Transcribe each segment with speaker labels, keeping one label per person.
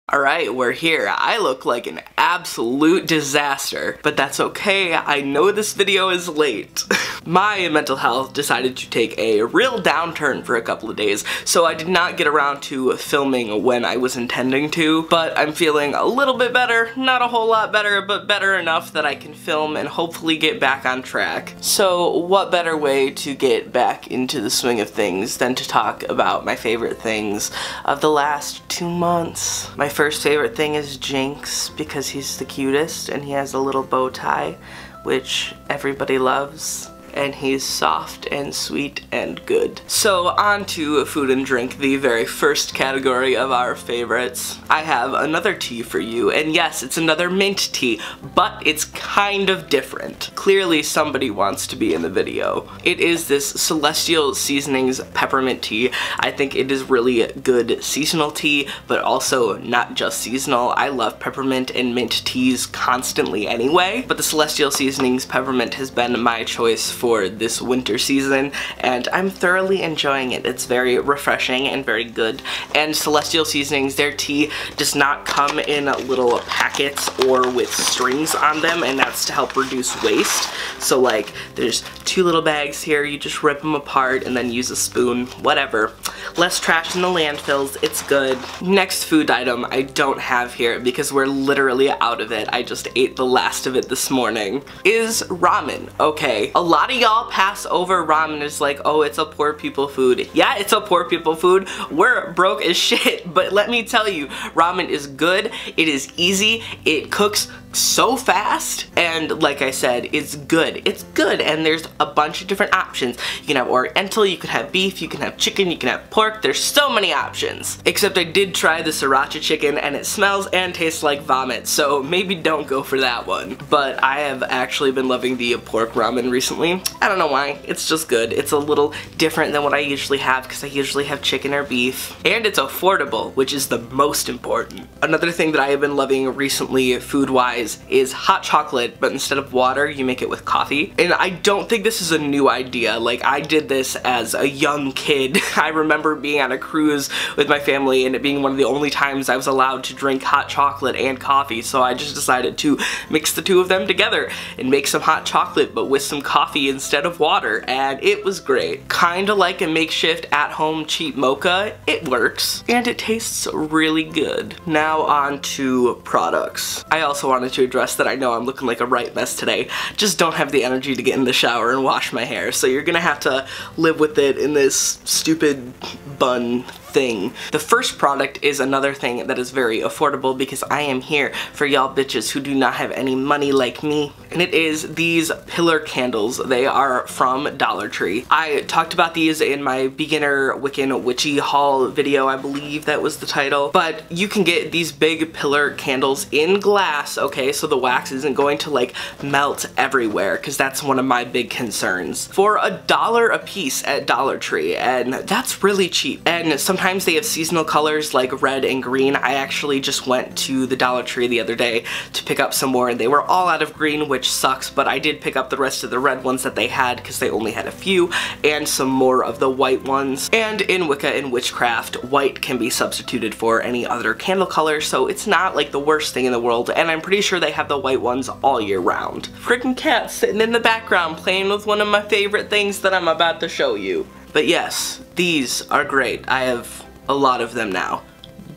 Speaker 1: Alright, we're here. I look like an absolute disaster, but that's okay. I know this video is late. My mental health decided to take a real downturn for a couple of days, so I did not get around to filming when I was intending to, but I'm feeling a little bit better. Not a whole lot better, but better enough that I can film and hopefully get back on track. So what better way to get back into the swing of things than to talk about my favorite things of the last 2 months. My first favorite thing is Jinx, because he's the cutest and he has a little bow tie, which everybody loves. And he's soft and sweet and good. So on to food and drink, the very first category of our favorites. I have another tea for you, and yes, it's another mint tea, but it's kind of different. Clearly somebody wants to be in the video. It is this Celestial Seasonings peppermint tea. I think it is really good seasonal tea, but also not just seasonal. I love peppermint and mint teas constantly anyway, but the Celestial Seasonings peppermint has been my choice for this winter season, and I'm thoroughly enjoying it. It's very refreshing and very good. And Celestial Seasonings, their tea does not come in little packets or with strings on them, and that's to help reduce waste. So like, there's 2 little bags here, you just rip them apart and then use a spoon, whatever. Less trash in the landfills, it's good. Next food item I don't have here because we're literally out of it. I just ate the last of it this morning. Is ramen. Okay, a lot of y'all pass over ramen as like, oh, it's a poor people food. Yeah, it's a poor people food. We're broke as shit, but let me tell you, ramen is good, it is easy, it cooks so fast, and like I said, it's good. It's good, and there's a bunch of different options. You can have oriental, you can have beef, you can have chicken, you can have pork. There's so many options. Except I did try the sriracha chicken, and it smells and tastes like vomit, so maybe don't go for that one. But I have actually been loving the pork ramen recently. I don't know why, it's just good. It's a little different than what I usually have because I usually have chicken or beef. And it's affordable, which is the most important. Another thing that I have been loving recently, food-wise, is hot chocolate, but instead of water, you make it with coffee. And I don't think this is a new idea. Like, I did this as a young kid. I remember being on a cruise with my family and it being one of the only times I was allowed to drink hot chocolate and coffee, so I just decided to mix the two of them together and make some hot chocolate but with some coffee instead of water, and it was great. Kinda like a makeshift at-home cheap mocha. It works, and it tastes really good. Now on to products. I also wanted to address that I know I'm looking like a right mess today. Just don't have the energy to get in the shower and wash my hair, so you're gonna have to live with it in this stupid bun thing. The first product is another thing that is very affordable because I am here for y'all bitches who do not have any money like me, and it is these pillar candles. They are from Dollar Tree. I talked about these in my beginner Wiccan witchy haul video, I believe that was the title, but you can get these big pillar candles in glass, okay, so the wax isn't going to like melt everywhere, because that's one of my big concerns, for $1 a piece at Dollar Tree, and that's really cheap. And sometimes they have seasonal colors like red and green. I actually just went to the Dollar Tree the other day to pick up some more, and they were all out of green, which sucks, but I did pick up the rest of the red ones that they had because they only had a few, and some more of the white ones. And in Wicca and Witchcraft, white can be substituted for any other candle color, so it's not like the worst thing in the world, and I'm pretty sure they have the white ones all year round. Freaking cat sitting in the background playing with one of my favorite things that I'm about to show you. But yes, these are great. I have a lot of them now.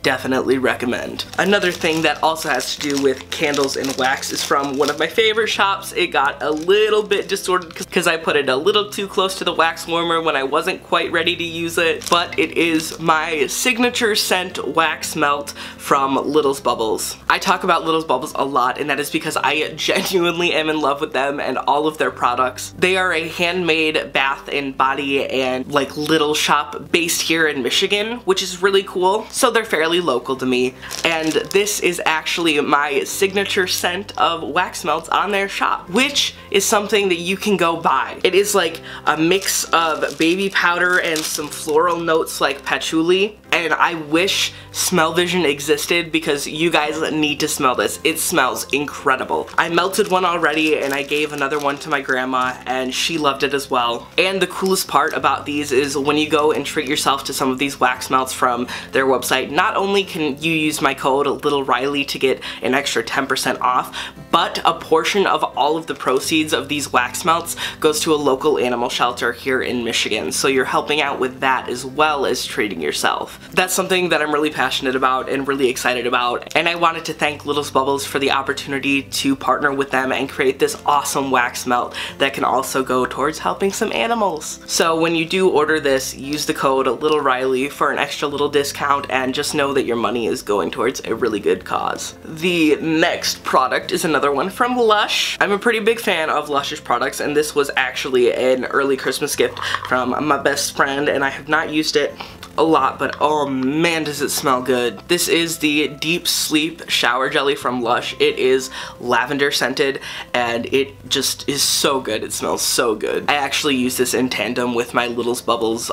Speaker 1: Definitely recommend. Another thing that also has to do with candles and wax is from one of my favorite shops. It got a little bit distorted because I put it a little too close to the wax warmer when I wasn't quite ready to use it, but it is my signature scent wax melt from Little's Bubbles. I talk about Little's Bubbles a lot, and that is because I genuinely am in love with them and all of their products. They are a handmade bath and body and like little shop based here in Michigan, which is really cool. So they're fairly local to me, and this is actually my signature scent of wax melts on their shop, which is something that you can go buy. It is like a mix of baby powder and some floral notes like patchouli, and I wish smell-vision existed because you guys need to smell this. It smells incredible. I melted one already and I gave another one to my grandma and she loved it as well. And the coolest part about these is when you go and treat yourself to some of these wax melts from their website, not only can you use my code Little Riley to get an extra 10% off, but a portion of all of the proceeds of these wax melts goes to a local animal shelter here in Michigan. So you're helping out with that as well as treating yourself. That's something that I'm really passionate about and really excited about, and I wanted to thank Little's Bubbles for the opportunity to partner with them and create this awesome wax melt that can also go towards helping some animals. So when you do order this, use the code Little Riley for an extra little discount, and just know that your money is going towards a really good cause. The next product is another one from Lush. I'm a pretty big fan of Lush's products, and this was actually an early Christmas gift from my best friend, and I have not used it a lot, but oh man does it smell good. This is the Deep Sleep Shower Jelly from Lush. It is lavender scented and it just is so good. It smells so good. I actually use this in tandem with my Little's Bubbles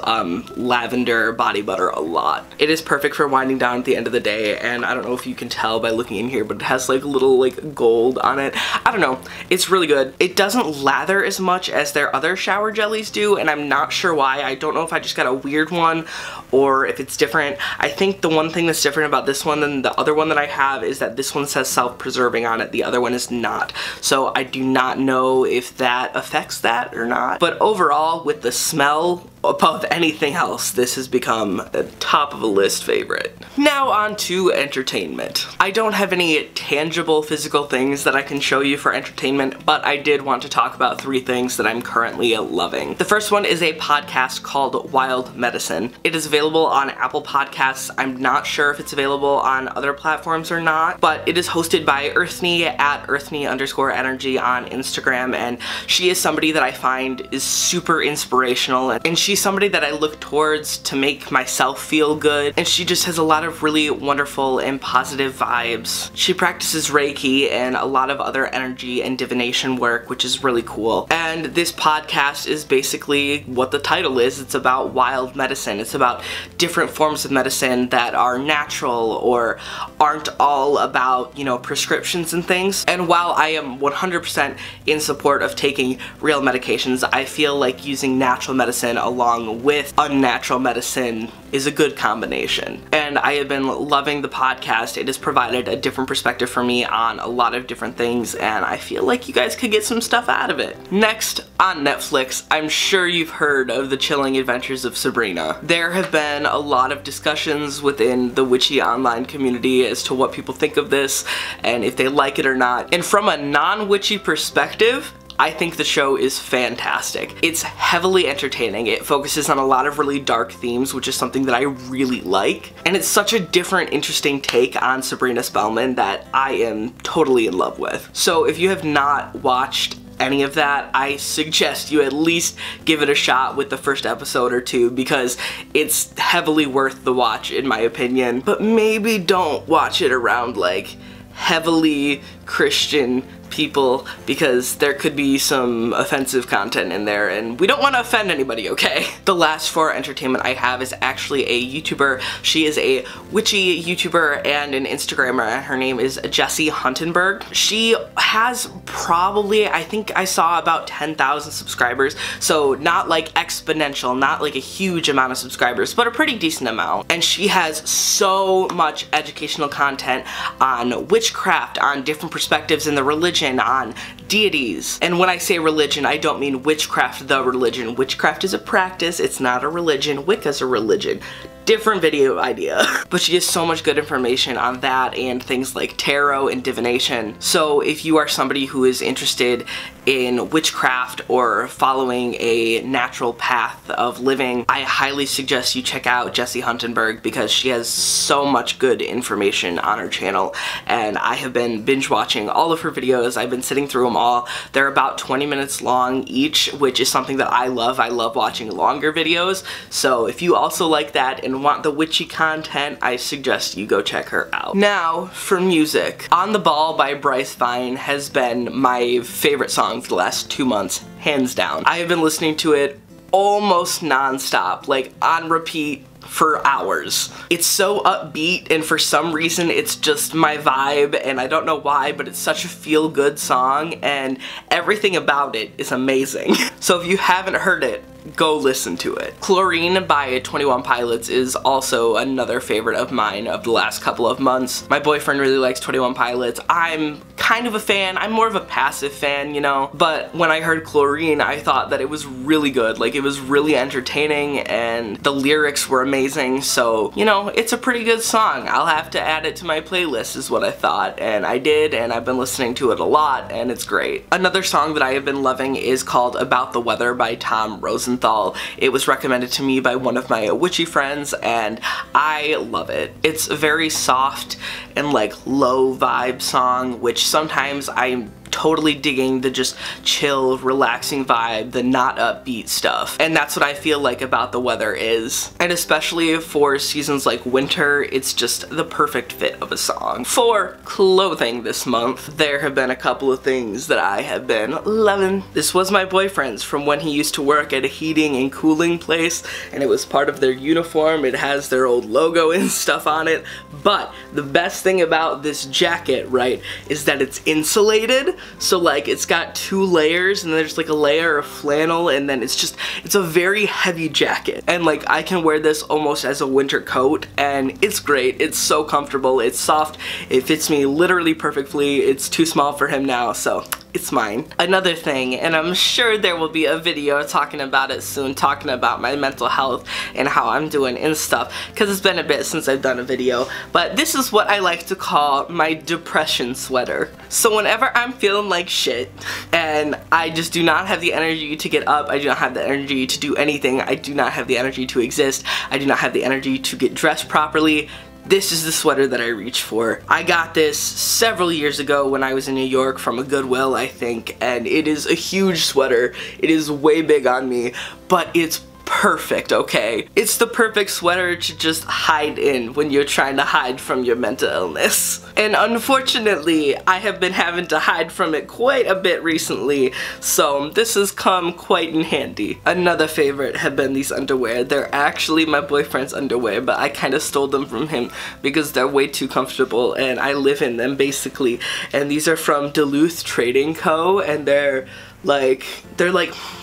Speaker 1: lavender body butter a lot. It is perfect for winding down at the end of the day, and I don't know if you can tell by looking in here, but it has like a little like gold on it. I don't know, it's really good. It doesn't lather as much as their other shower jellies do, and I'm not sure why. I don't know if I just got a weird one or if it's different. I think the one thing that's different about this one than the other one that I have is that this one says self-preserving on it, the other one is not. So I do not know if that affects that or not. But overall, with the smell above anything else, this has become a top of a list favorite. Now on to entertainment. I don't have any tangible physical things that I can show you for entertainment, but I did want to talk about 3 things that I'm currently loving. The first one is a podcast called Wild Medicine. It is available on Apple Podcasts. I'm not sure if it's available on other platforms or not, but it is hosted by Earthny at Earthny_energy on Instagram, and she is somebody that I find is super inspirational, and she's somebody that I look towards to make myself feel good, and she just has a lot of really wonderful and positive vibes. She practices Reiki and a lot of other energy and divination work, which is really cool. And this podcast is basically what the title is. It's about wild medicine. It's about different forms of medicine that are natural or aren't all about, you know, prescriptions and things. And while I am 100% in support of taking real medications, I feel like using natural medicine along with unnatural medicine is a good combination. And I have been loving the podcast. It has provided a different perspective for me on a lot of different things, and I feel like you guys could get some stuff out of it. Next, on Netflix, I'm sure you've heard of The Chilling Adventures of Sabrina. There have been a lot of discussions within the witchy online community as to what people think of this and if they like it or not. And from a non-witchy perspective, I think the show is fantastic. It's heavily entertaining. It focuses on a lot of really dark themes, which is something that I really like. And it's such a different, interesting take on Sabrina Spellman that I am totally in love with. So if you have not watched any of that, I suggest you at least give it a shot with the first episode or 2 because it's heavily worth the watch in my opinion. But maybe don't watch it around like heavily Christian people because there could be some offensive content in there and we don't want to offend anybody, okay? The last for entertainment I have is actually a YouTuber. She is a witchy YouTuber and an Instagrammer, and her name is Jessie Huntenberg. She has probably, I think I saw about 10,000 subscribers, so not like exponential, not like a huge amount of subscribers, but a pretty decent amount. And she has so much educational content on witchcraft, on different perspectives in the religion, on deities. And when I say religion, I don't mean witchcraft the religion. Witchcraft is a practice, it's not a religion. Wicca's a religion. Different video idea. But she has so much good information on that and things like tarot and divination. So if you are somebody who is interested in witchcraft or following a natural path of living, I highly suggest you check out Jessie Huntenberg because she has so much good information on her channel, and I have been binge watching all of her videos. I've been sitting through them all. They're about 20 minutes long each, which is something that I love. I love watching longer videos. So if you also like that and want the witchy content, I suggest you go check her out. Now for music. On the Ball by Bryce Vine has been my favorite song for the last 2 months, hands down. I have been listening to it almost non-stop, like on repeat for hours. It's so upbeat, and for some reason it's just my vibe, and I don't know why, but it's such a feel-good song, and everything about it is amazing. So if you haven't heard it, go listen to it. Chlorine by 21 Pilots is also another favorite of mine of the last couple of months. My boyfriend really likes 21 Pilots. I'm kind of a fan. I'm more of a passive fan, you know, but when I heard Chlorine, I thought that it was really good. Like, it was really entertaining, and the lyrics were amazing, so, you know, it's a pretty good song. I'll have to add it to my playlist is what I thought, and I did, and I've been listening to it a lot, and it's great. Another song that I have been loving is called About the Weather by Tom Rosenthal. It was recommended to me by one of my witchy friends, and I love it. It's a very soft and like low vibe song, which sometimes I'm totally digging the just chill, relaxing vibe, the not upbeat stuff. And that's what I feel like About the Weather is. And especially for seasons like winter, it's just the perfect fit of a song. For clothing this month, there have been a couple of things that I have been loving. This was my boyfriend's from when he used to work at a heating and cooling place, and it was part of their uniform. It has their old logo and stuff on it. But the best thing about this jacket, right, is that it's insulated. So like, it's got 2 layers, and there's like a layer of flannel, and then it's a very heavy jacket. And like, I can wear this almost as a winter coat, and it's great. It's so comfortable, it's soft, it fits me literally perfectly. It's too small for him now, so it's mine. Another thing, and I'm sure there will be a video talking about it soon, talking about my mental health and how I'm doing and stuff, because it's been a bit since I've done a video, but this is what I like to call my depression sweater. So whenever I'm feeling like shit, and I just do not have the energy to get up, I do not have the energy to do anything, I do not have the energy to exist, I do not have the energy to get dressed properly, this is the sweater that I reach for. I got this several years ago when I was in New York from a Goodwill, I think, and it is a huge sweater. It is way big on me, but it's perfect, okay? It's the perfect sweater to just hide in when you're trying to hide from your mental illness. And unfortunately, I have been having to hide from it quite a bit recently, so this has come quite in handy. Another favorite have been these underwear. They're actually my boyfriend's underwear, but I kind of stole them from him because they're way too comfortable, and I live in them basically. And these are from Duluth Trading Co., and they're like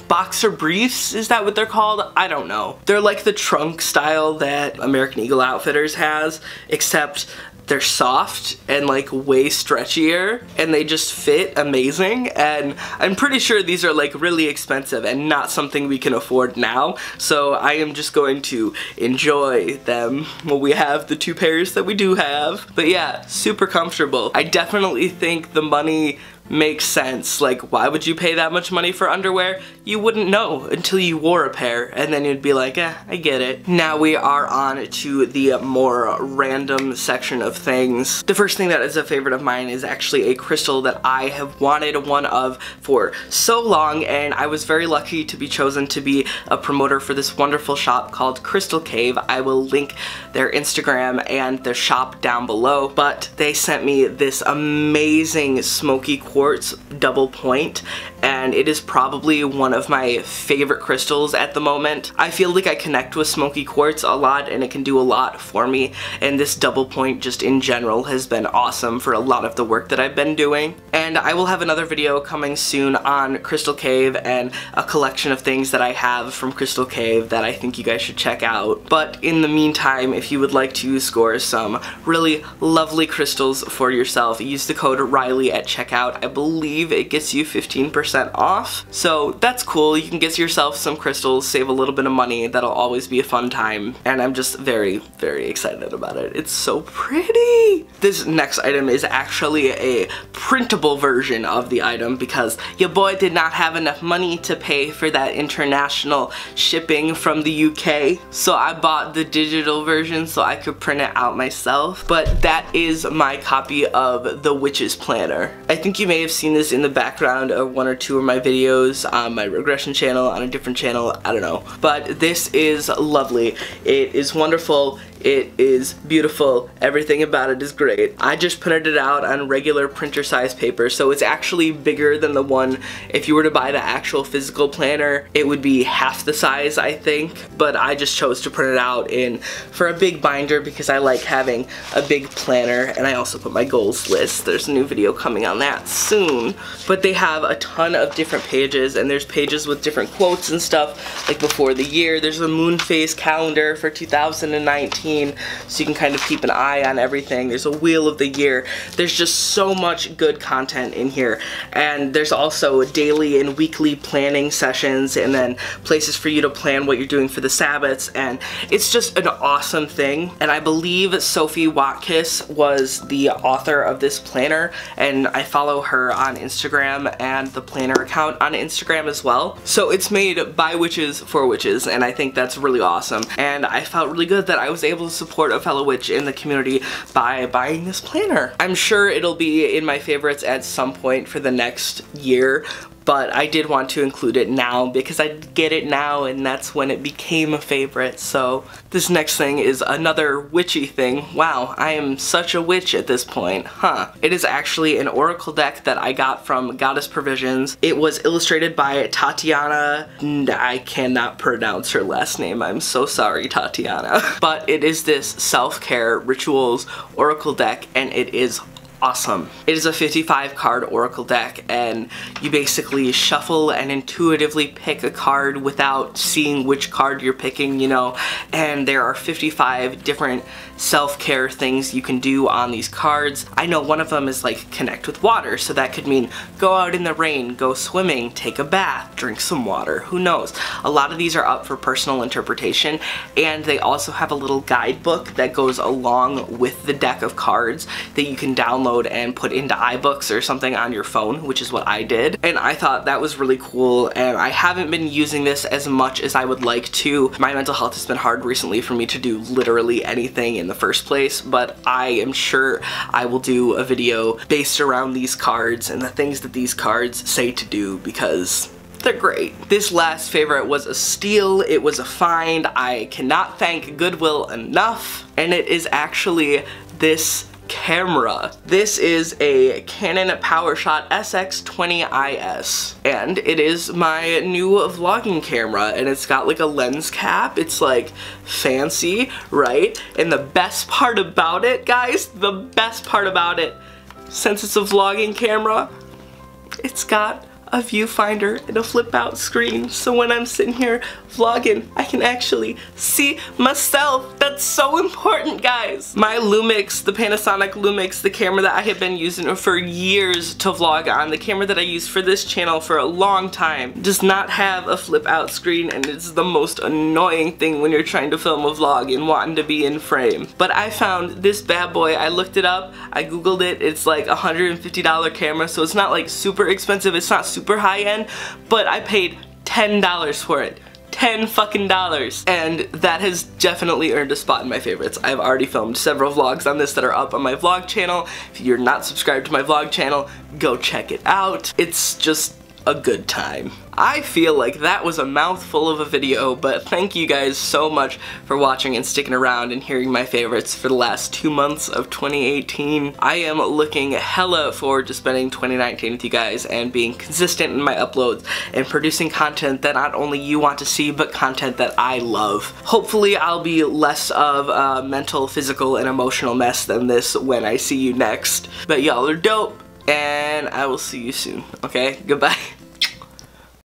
Speaker 1: boxer briefs, is that what they're called? I don't know. They're like the trunk style that American Eagle Outfitters has, except they're soft and like way stretchier, and they just fit amazing. And I'm pretty sure these are like really expensive and not something we can afford now, so I am just going to enjoy them when we have the 2 pairs that we do have. But yeah, super comfortable. I definitely think the money makes sense. Like, why would you pay that much money for underwear? You wouldn't know until you wore a pair, and then you'd be like, I get it. Now we are on to the more random section of things. The first thing that is a favorite of mine is actually a crystal that I have wanted one of for so long, and I was very lucky to be chosen to be a promoter for this wonderful shop called Crystal Cave. I will link their Instagram and their shop down below, but they sent me this amazing smoky quartz double point, and it is probably one of my favorite crystals at the moment. I feel like I connect with smoky quartz a lot, and it can do a lot for me, and this double point just in general has been awesome for a lot of the work that I've been doing. And I will have another video coming soon on Crystal Cave and a collection of things that I have from Crystal Cave that I think you guys should check out. But in the meantime, if you would like to score some really lovely crystals for yourself, use the code Riley at checkout. I believe it gets you 15% off, so that's cool. You can get yourself some crystals, save a little bit of money. That'll always be a fun time, and I'm just very, very excited about it. It's so pretty! This next item is actually a printable version of the item because your boy did not have enough money to pay for that international shipping from the UK, so I bought the digital version so I could print it out myself. But that is my copy of the Witch's Planner. I think you may have seen this in the background of 1 or 2 of my videos on my regression channel, on a different channel, I don't know. But this is lovely. It is wonderful. It is beautiful. Everything about it is great. I just printed it out on regular printer size paper, so it's actually bigger than the one. If you were to buy the actual physical planner, it would be half the size, I think, but I just chose to print it out for a big binder because I like having a big planner, and I also put my goals list. There's a new video coming on that soon. But they have a ton of different pages, and there's pages with different quotes and stuff, like before the year. There's a moon phase calendar for 2019, so you can kind of keep an eye on everything. There's a wheel of the year. There's just so much good content in here, and there's also daily and weekly planning sessions, and then places for you to plan what you're doing for the Sabbats, and it's just an awesome thing. And I believe Sophie Watkis was the author of this planner, and I follow her on Instagram and the planner account on Instagram as well. So it's made by witches for witches, and I think that's really awesome. And I felt really good that I was able to support a fellow witch in the community by buying this planner. I'm sure it'll be in my favorites at some point for the next year, but I did want to include it now because I get it now, and that's when it became a favorite. So this next thing is another witchy thing. Wow, I am such a witch at this point, huh? It is actually an oracle deck that I got from Goddess Provisions. It was illustrated by Tatiana. I cannot pronounce her last name. I'm so sorry, Tatiana. But it is this self-care rituals oracle deck, and it is awesome. It is a 55 card oracle deck, and you basically shuffle and intuitively pick a card without seeing which card you're picking, you know, and there are 55 different self-care things you can do on these cards. I know one of them is like connect with water, so that could mean go out in the rain, go swimming, take a bath, drink some water, who knows. A lot of these are up for personal interpretation, and they also have a little guidebook that goes along with the deck of cards that you can download and put into iBooks or something on your phone, which is what I did. And I thought that was really cool, and I haven't been using this as much as I would like to. My mental health has been hard recently for me to do literally anything in the first place, but I am sure I will do a video based around these cards and the things that these cards say to do, because they're great. This last favorite was a steal. It was a find. I cannot thank Goodwill enough, and it is actually this camera. This is a Canon PowerShot SX20IS, and it is my new vlogging camera, and it's got like a lens cap. It's like fancy, right? And the best part about it, guys, the best part about it, since it's a vlogging camera, it's got a viewfinder and a flip out screen, so when I'm sitting here vlogging, I can actually see myself. That's so important, guys. My Lumix, the Panasonic Lumix, the camera that I have been using for years to vlog on, the camera that I use for this channel for a long time, does not have a flip out screen, and it's the most annoying thing when you're trying to film a vlog and wanting to be in frame. But I found this bad boy. I looked it up, I googled it. It's like a $150 camera, so it's not like super expensive, it's not super high end, but I paid $10 for it. $10 fucking dollars, and that has definitely earned a spot in my favorites. I've already filmed several vlogs on this that are up on my vlog channel. If you're not subscribed to my vlog channel, go check it out. It's just a good time. I feel like that was a mouthful of a video, but thank you guys so much for watching and sticking around and hearing my favorites for the last 2 months of 2018. I am looking hella forward to spending 2019 with you guys and being consistent in my uploads and producing content that not only you want to see, but content that I love. Hopefully I'll be less of a mental, physical, and emotional mess than this when I see you next. But y'all are dope, and I will see you soon, okay? Goodbye.